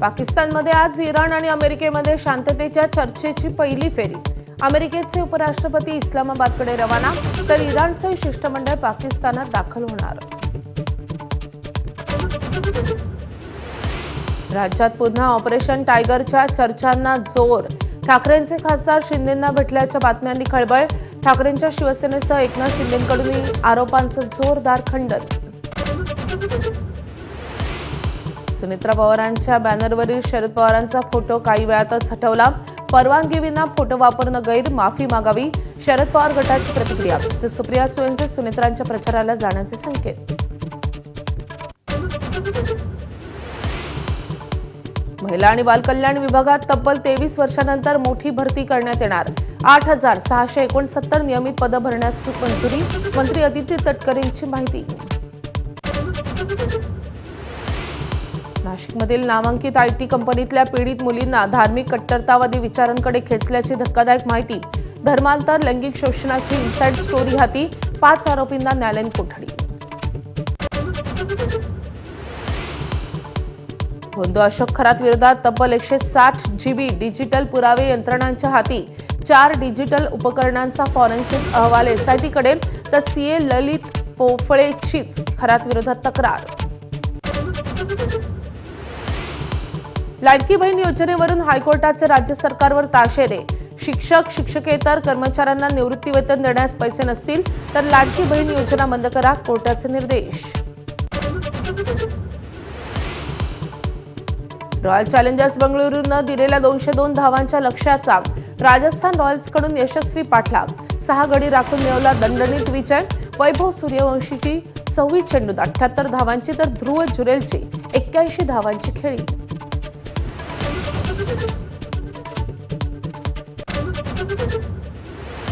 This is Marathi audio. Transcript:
पाकिस्तानमध्ये आज इराण आणि अमेरिकेमध्ये शांततेच्या चर्चेची पहिली फेरी। अमेरिकेचे उपराष्ट्रपती इस्लामाबादकडे रवाना, तर इराणचे शिष्टमंडळ पाकिस्तानात दाखल होणार। राज्यात पुन्हा ऑपरेशन टायगरच्या चर्चांना जोर। ठाकरेंचे खासदार शिंदेंना भेटल्याच्या बातम्यांनी खळबळ। ठाकरेंच्या शिवसेनेसह एकनाथ शिंदेंकडूनही आरोपांचं जोरदार खंडन। सुनेत्रा पवारांच्या बॅनरवरील शरद पवारांचा फोटो काही वेळातच हटवला। परवानगीविना फोटो वापरणं गैर, माफी मागावी, शरद पवार गटाची प्रतिक्रिया। तर सुप्रिया सुळेंचे सुनेत्रांच्या प्रचाराला जाण्याचे संकेत। महिला आणि बालकल्याण विभागात तब्बल 23 वर्षांनंतर मोठी भरती करण्यात येणार। 8,669 नियमित पदं भरण्यास मंजुरी। मंत्री अदिती तटकरेंची माहिती। नाशिकमधील नामांकित आयटी कंपनीतल्या पीडित मुलींना धार्मिक कट्टरतावादी विचारांकडे खेचल्याची धक्कादायक माहिती। धर्मांतर, लैंगिक शोषणाची इनसाइड स्टोरी हाती, 5 आरोपींना न्यायालयीन कोठडी। धोंदो अशोक खरात विरोधात तब्बल 160 GB डिजिटल पुरावे यंत्रणांच्या हाती। 4 डिजिटल उपकरणांचा फॉरेन्सिक अहवाल एसआयटीकडे, तर सीए ललित पोफळेचीच खरात विरोधात तक्रार। लाडकी बहीण योजनेवरून हायकोर्टाचे राज्य सरकारवर ताशेरे। शिक्षक, शिक्षकेतर कर्मचाऱ्यांना निवृत्तीवेतन देण्यास पैसे नसतील तर लाडकी बहीण योजना बंद करा, कोर्टाचे निर्देश। रॉयल चॅलेंजर्स बंगळुरूनं दिलेल्या 202 धावांच्या लक्ष्याचा राजस्थान रॉयल्सकडून यशस्वी पाठलाग। 6 गडी राखून मिळवला दणदणीत विजय। वैभव सूर्यवंशीची 26 चेंडूत 78 धावांची, तर ध्रुव जुरेलची 81 धावांची खेळी।